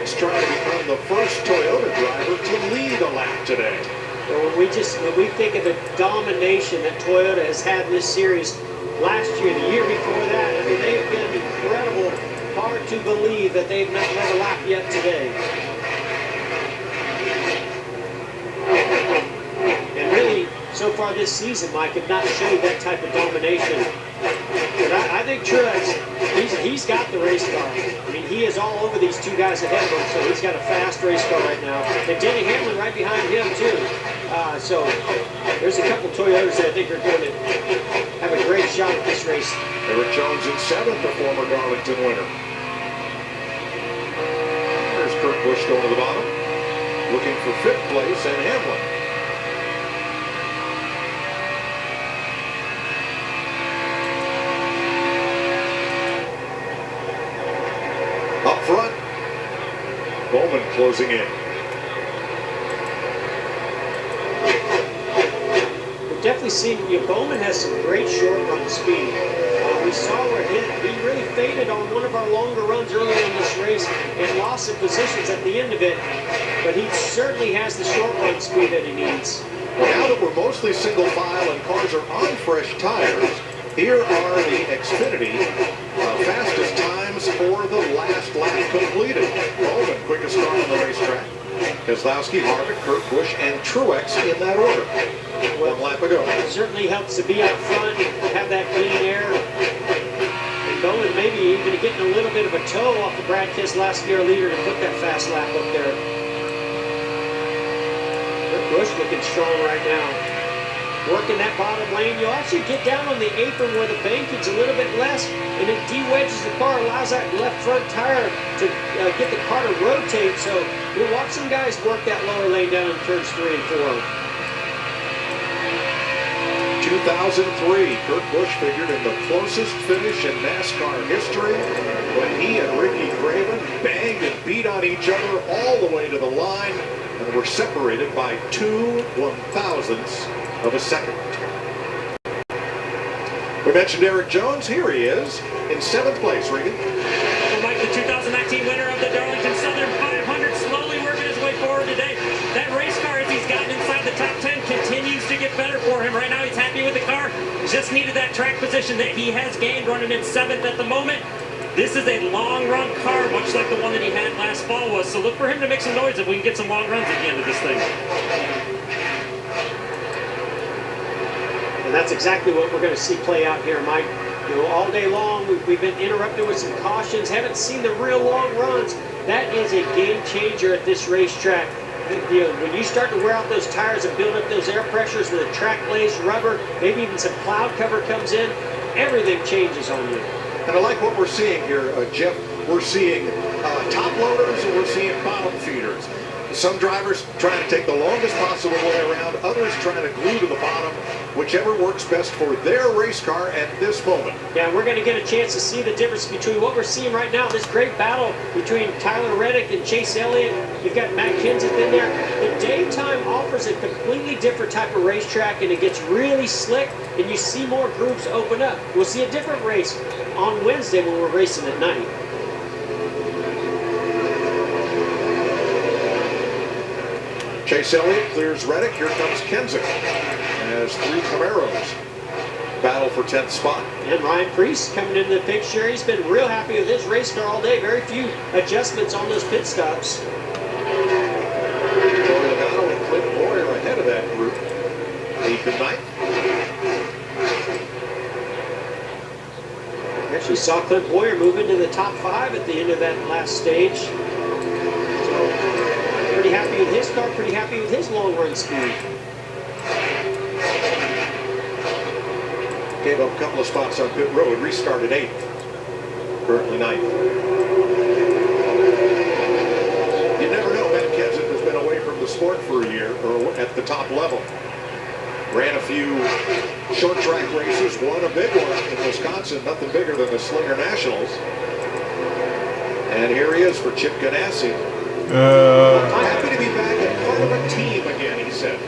Truex trying to become the first Toyota driver to lead a lap today. Well, when we think of the domination that Toyota has had in this series last year, the year before that, I mean, they've been incredible. Hard to believe that they've not led a lap yet today. And really, so far this season, Mike, have not showed that type of domination. But I think Truex, he's got the race car. I mean, he is all over these two guys ahead of him, so he's got a fast race car right now. And Denny Hamlin right behind him, too. So there's a couple Toyotas that I think are going to have a great shot at this race. Erik Jones in 7th, the former Darlington winner. There's Kurt Busch going to the bottom, looking for 5th place, and Hamlin. Up front, Bowman closing in. We've definitely seen, Bowman has some great short run speed. We saw where he really faded on one of our longer runs earlier in this race and lost some positions at the end of it, but he certainly has the short run speed that he needs. Well, now that we're mostly single file and cars are on fresh tires, here are the Xfinity fastest times for the last lap completed. Bowman, quickest car on the racetrack. Keselowski, Harvick, Kurt Busch, and Truex in that order. One lap ago. It certainly helps to be out front, have that clean air. And Bowman maybe even getting a little bit of a toe off the Brad Keselowski, our leader, to put that fast lap up there. Kurt Busch looking strong right now. Working that bottom lane, you'll actually get down on the apron where the banking's a little bit less, and it de-wedges the car, allows that left front tire to get the car to rotate. So we'll watch some guys work that lower lane down in turns 3 and 4. 2003, Kurt Busch figured in the closest finish in NASCAR history when he and Ricky Craven banged and beat on each other all the way to the line and were separated by 2 1/1000ths of a second. We mentioned Erik Jones. Here he is in 7th place, Regan. Well, Mike, the 2019 winner of the Darlington Southern 500, slowly working his way forward today. That race car, as he's gotten inside the top 10, continues to get better for him. Right now, he's happy with the car. Just needed that track position that he has gained, running in 7th at the moment. This is a long-run car, much like the one that he had last fall was. So look for him to make some noise if we can get some long runs at the end of this thing. And that's exactly what we're going to see play out here, Mike. All day long, we've been interrupted with some cautions, haven't seen the real long runs. That is a game changer at this racetrack. When you start to wear out those tires and build up those air pressures with a track glazed rubber, maybe even some cloud cover comes in, everything changes on you. And I like what we're seeing here, Jeff. We're seeing top loaders and we're seeing bottom feeders. Some drivers trying to take the longest possible way around, others trying to glue to the bottom, whichever works best for their race car at this moment. Yeah, we're going to get a chance to see the difference between what we're seeing right now, this great battle between Tyler Reddick and Chase Elliott. You've got Matt Kenseth in there. The daytime offers a completely different type of racetrack, and it gets really slick, and you see more groups open up. We'll see a different race on Wednesday when we're racing at night. Chase Elliott clears Reddick. Here comes Kenseth as 3 Camaros battle for 10th spot. And Ryan Preece coming into the picture. He's been real happy with his race car all day. Very few adjustments on those pit stops. Joey Logano and Clint Boyer ahead of that group. 8th and 9th. Actually saw Clint Boyer move into the top 5 at the end of that last stage. So, pretty happy with his car, pretty happy with his long run speed. Gave up a couple of spots on pit road, restarted 8th, currently 9th. You never know, Matt Kenseth has been away from the sport for a year, or at the top level. Ran a few short track races, won a big one in Wisconsin, nothing bigger than the Slinger Nationals. And here he is for Chip Ganassi. I'm happy to be back and part of a team again, he said.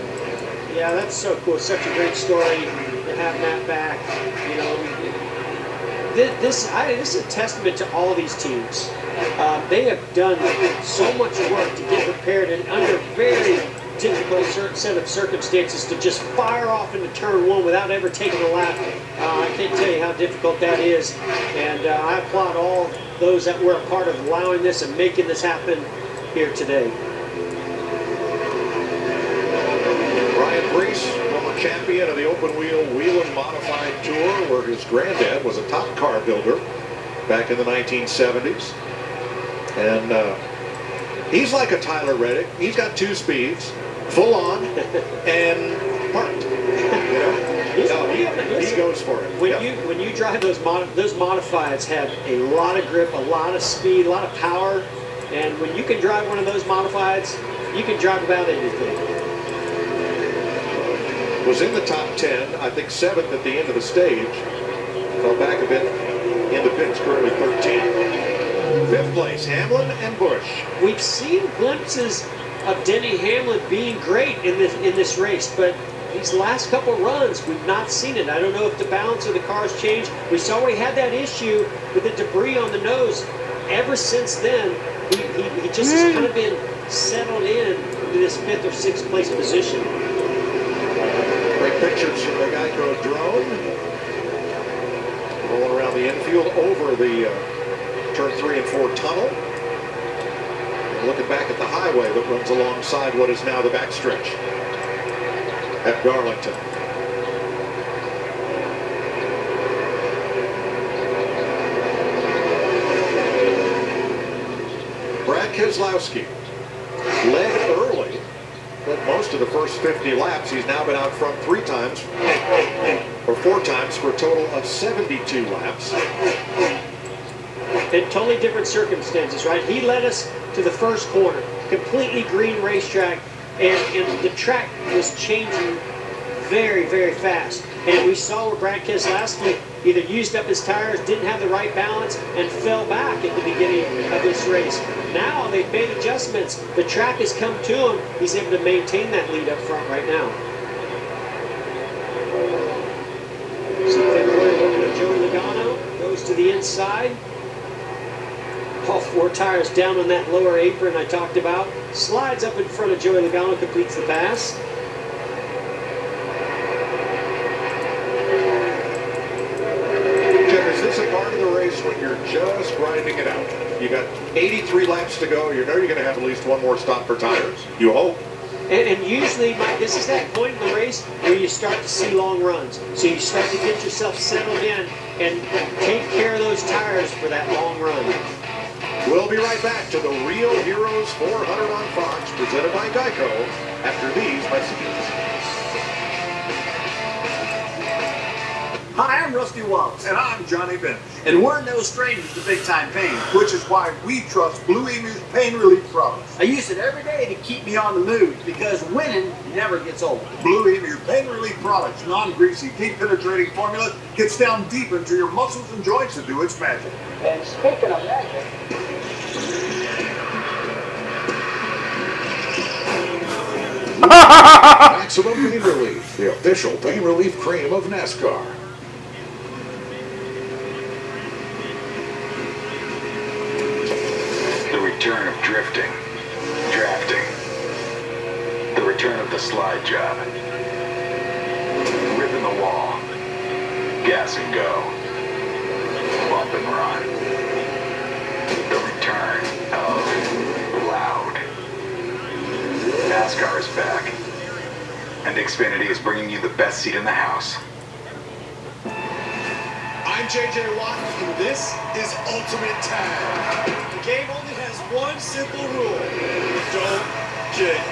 Yeah, that's so cool. Such a great story to have Matt back. You know, this is a testament to all these teams. They have done so much work to get prepared and under very difficult set of circumstances to just fire off into turn one without ever taking a lap. I can't tell you how difficult that is, and I applaud all those that were a part of allowing this and making this happen here today. Brian Brees, former champion of the open wheel Whelen Modified Tour, where his granddad was a top car builder back in the 1970s. And he's like a Tyler Reddick. He's got 2 speeds, full on, and parked. You know, he goes for it. When you drive those modifieds have a lot of grip, a lot of speed, a lot of power, and when you can drive one of those modifieds, you can drive about anything. Was in the top 10, I think 7th at the end of the stage. Fell back a bit into pits, currently 13th. 5th place, Hamlin and Busch. We've seen glimpses of Denny Hamlin being great in this race, but these last couple runs, we've not seen it. I don't know if the balance of the cars changed. We saw we had that issue with the debris on the nose. Ever since then, he just has kind of been settled in to this 5th or 6th place position. Great pictures from the Geico drone. Rolling around the infield over the turn 3 and 4 tunnel. And looking back at the highway that runs alongside what is now the backstretch at Darlington. Brad Keselowski led early, but most of the first 50 laps. He's now been out front 3 times, or 4 times, for a total of 72 laps. In totally different circumstances, right? He led us to the first corner, completely green racetrack, and the track was changing very, very fast. And we saw where Brad Keselowski either used up his tires, didn't have the right balance, and fell back at the beginning of this race. Now they've made adjustments. The track has come to him. He's able to maintain that lead up front right now. So February looking at Joey Logano, goes to the inside. All 4 tires down on that lower apron I talked about. Slides up in front of Joey Logano, completes the pass. Jeff, is this a part of the race when you're just grinding it out? You got 83 laps to go. You know you're going to have at least one more stop for tires. You hope. And usually, Mike, this is that point in the race where you start to see long runs. So you start to get yourself settled in and take care of those tires for that long run. We'll be right back to the Real Heroes 400 on Fox, presented by Geico, after these messages. Hi, I'm Rusty Wallace. And I'm Johnny Bench. And we're no strangers to big-time pain. Which is why we trust Blue Emu's pain relief products. I use it every day to keep me on the move because winning never gets old. Blue Emu pain relief products, non-greasy, deep-penetrating formula, gets down deep into your muscles and joints to do its magic. And speaking of magic, Maximum Pain Relief, the official pain relief cream of NASCAR. The return of drifting, drafting. The return of the slide job. Ripping the wall. Gas and go. Bump and run. The return of loud. NASCAR is back. And Xfinity is bringing you the best seat in the house. I'm JJ Watt, and this is Ultimate Tag. The game only has one simple rule. Don't get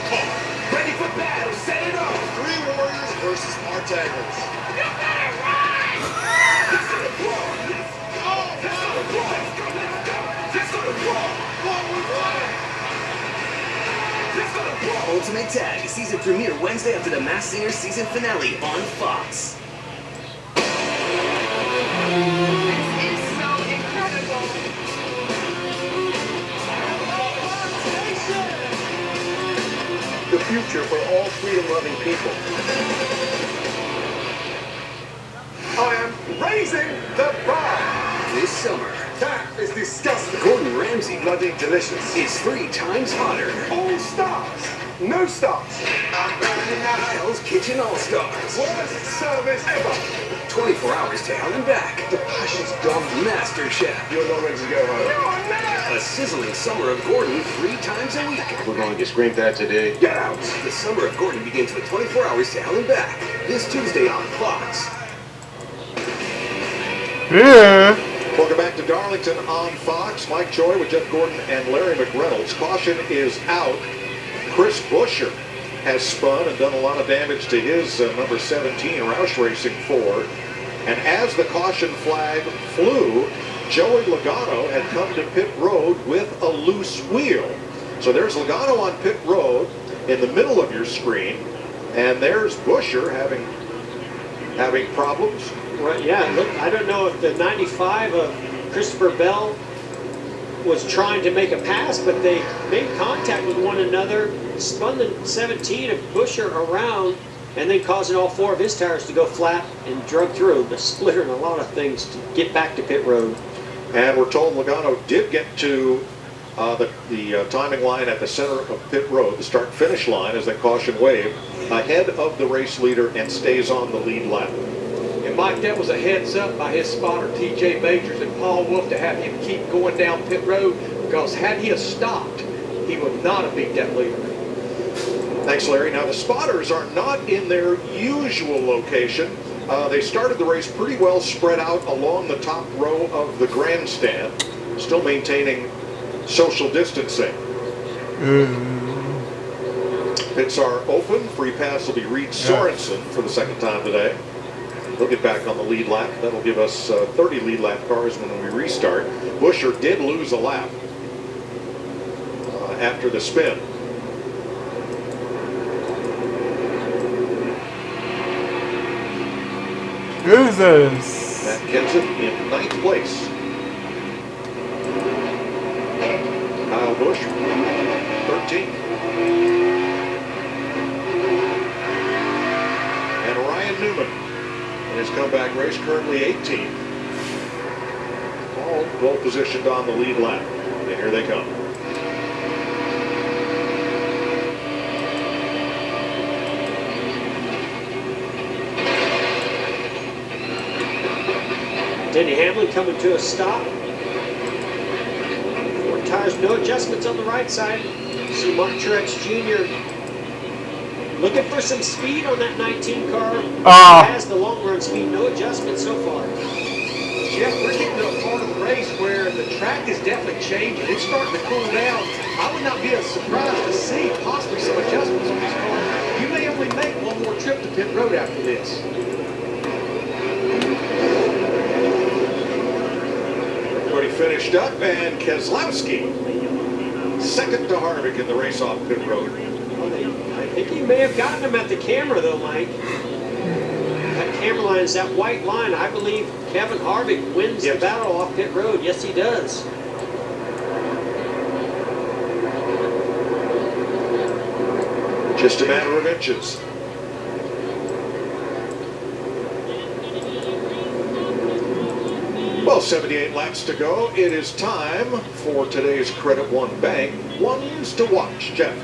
caught. Ready for battle, set it up. 3 warriors versus our taggers. You better ride! Let's go to war! Let's go! Let's go to war! Let's go! Let's go to war! What we want? Let's go to war! Ultimate Tag season premiere Wednesday after the Masked Singer season finale on Fox. This is so incredible. the future for all freedom-loving people. I am raising the bar. This summer, Tag It's disgusting. Gordon Ramsay Bloody delicious. is 3 times hotter. All stars. No stars. Hell's Kitchen All-Stars. Worst service ever. 24 hours to hell and back. The passion's gone. Master Chef. You're not ready to go home. A sizzling summer of Gordon 3 times a week. We're going to scream that today. Get out. The summer of Gordon begins with 24 hours to hell and back. This Tuesday on Fox. Welcome back to Darlington on Fox. Mike Joy with Jeff Gordon and Larry McReynolds. Caution is out. Chris Buescher has spun and done a lot of damage to his number 17 Roush Racing Ford. And as the caution flag flew, Joey Logano had come to pit road with a loose wheel. So there's Logano on pit road in the middle of your screen, and there's Buescher having problems. Right, yeah, look, I don't know if the 95 of Christopher Bell was trying to make a pass, but they made contact with one another, spun the 17 of Buescher around, and then causing all 4 of his tires to go flat and drug through the splitter and a lot of things to get back to pit road. And we're told Logano did get to the timing line at the center of pit road, the start-finish line, as that caution waved, ahead of the race leader and stays on the lead lap. And Mike, that was a heads up by his spotter, TJ Majors and Paul Wolf, to have him keep going down pit road, because had he have stopped, he would not have beat that leader. Thanks, Larry. Now, the spotters are not in their usual location. They started the race pretty well spread out along the top row of the grandstand, still maintaining social distancing. Pits are open. Free pass will be Reed Sorensen for the second time today. He'll get back on the lead lap. That'll give us 30 lead lap cars when we restart. Buescher did lose a lap after the spin. Jesus. Matt Kenseth in 9th place. Kyle Busch, 13th. And Ryan Newman in his comeback race, currently 18th. All well positioned on the lead lap. And here they come. Denny Hamlin coming to a stop. 4 tires, no adjustments on the right side. See Mark Truex Jr. looking for some speed on that 19 car. Has the long run speed, no adjustments so far. Jeff, we're getting to a part of the race where the track is definitely changing. It's starting to cool down. I would not be as surprised to see possibly some adjustments on these cars. You may only make one more trip to pit road after this. Everybody finished up, and Keselowski second to Harvick in the race off pit road. I think he may have gotten him at the camera though, Mike. That camera line is that white line. I believe Kevin Harvick wins the battle off pit road. Yes, he does. Just a matter of inches. Well, 78 laps to go. It is time for today's Credit One Bank ones to watch. Jeff.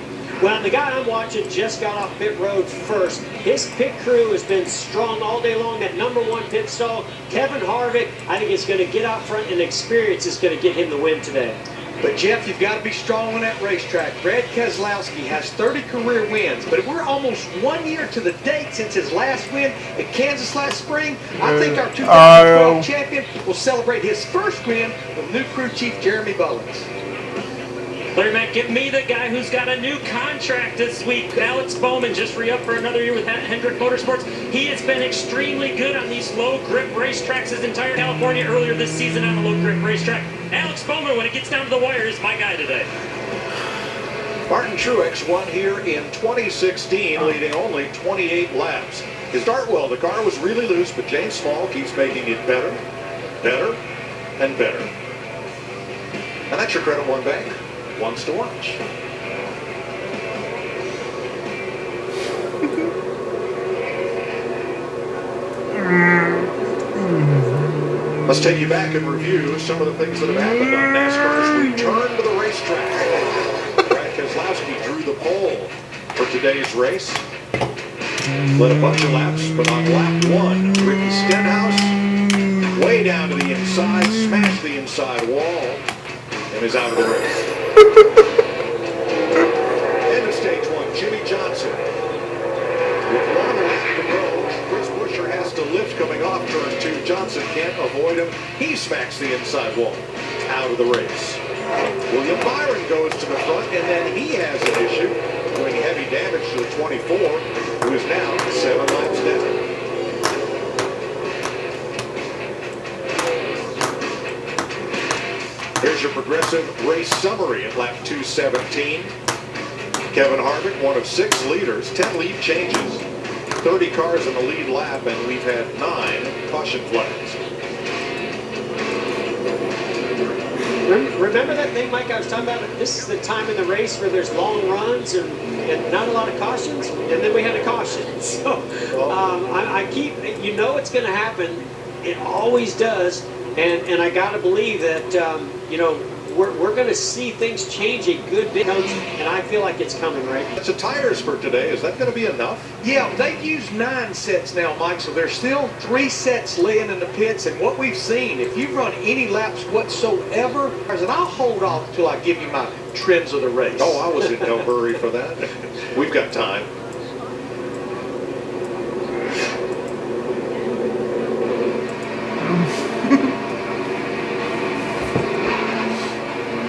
Well, the guy I'm watching just got off pit road first. His pit crew has been strong all day long. That #1 pit stall, Kevin Harvick, I think is going to get out front, and experience is going to get him the win today. But Jeff, you've got to be strong on that racetrack. Brad Keselowski has 30 career wins, but we're almost 1 year to the date since his last win at Kansas last spring. I think our 2012 champion will celebrate his first win with new crew chief Jeremy Bullins. Larry Mack, give me the guy who's got a new contract this week. Alex Bowman just re-upped for another year with Hendrick Motorsports. He has been extremely good on these low-grip racetracks his entire California earlier this season on a low-grip racetrack. Alex Bowman, when it gets down to the wire, is my guy today. Martin Truex won here in 2016, leading only 28 laps. His start well, the car was really loose, but James Small keeps making it better, better, and better. And that's your Credit One Bank ones to watch. Let's take you back and review some of the things that have happened on NASCAR's return to the racetrack. Brad Keselowski drew the pole for today's race. Led a bunch of laps, but on lap 1, Ricky Stenhouse, way down to the inside, smashed the inside wall, and is out of the race. End of stage 1, Jimmy Johnson. With 1 lap to go, Chris Buescher has to lift coming off turn 2. Johnson can't avoid him. He smacks the inside wall, out of the race. William Byron goes to the front, and then he has an issue, doing heavy damage to the 24, who is now 7 laps down. Here's your progressive race summary at lap 217. Kevin Harvick, one of 6 leaders, 10 lead changes, 30 cars in the lead lap, and we've had 9 caution flags. Remember that thing, Mike, I was talking about? This is the time in the race where there's long runs and not a lot of cautions, and then we had a caution. So I keep, you know it's going to happen. It always does, and I got to believe that, you know, we're going to see things change a good bit, and I feel like it's coming, right? It's the tires for today. Is that going to be enough? Yeah, they've used 9 sets now, Mike, so there's still 3 sets laying in the pits, and what we've seen, if you run any laps whatsoever, and I'll hold off until I give you my trends of the race. Oh, I was in no hurry for that. We've got time.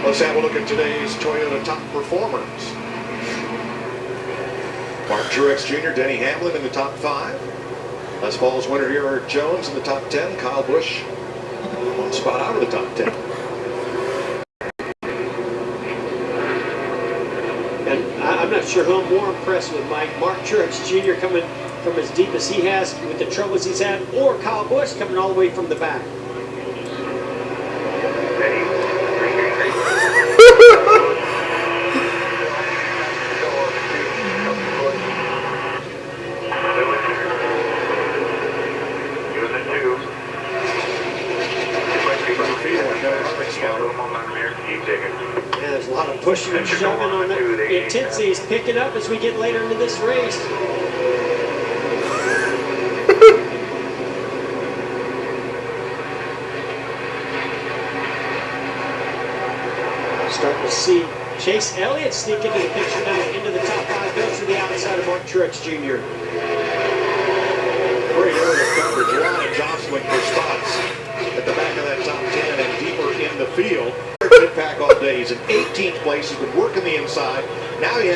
Let's have a look at today's Toyota top performers. Mark Truex Jr., Denny Hamlin in the top 5. Last fall's winner here, Eric Jones in the top 10. Kyle Busch, 1 spot out of the top 10. And I'm not sure who I'm more impressed with, Mike. Mark Truex Jr. coming from as deep as he has with the troubles he's had, or Kyle Busch coming all the way from the back. Yeah, there's a lot of pushing and shoving on it. The intensity is picking up as we get later into this race. Starting to see Chase Elliott sneak into the picture now, into the top 5, goes to the outside of Mark Truex Jr. Great area coverage, a lot of jostling for spots at the back of that top 10 and deeper in the field. Pit pack all day. He's in 18th place. He's been working the inside. Now he had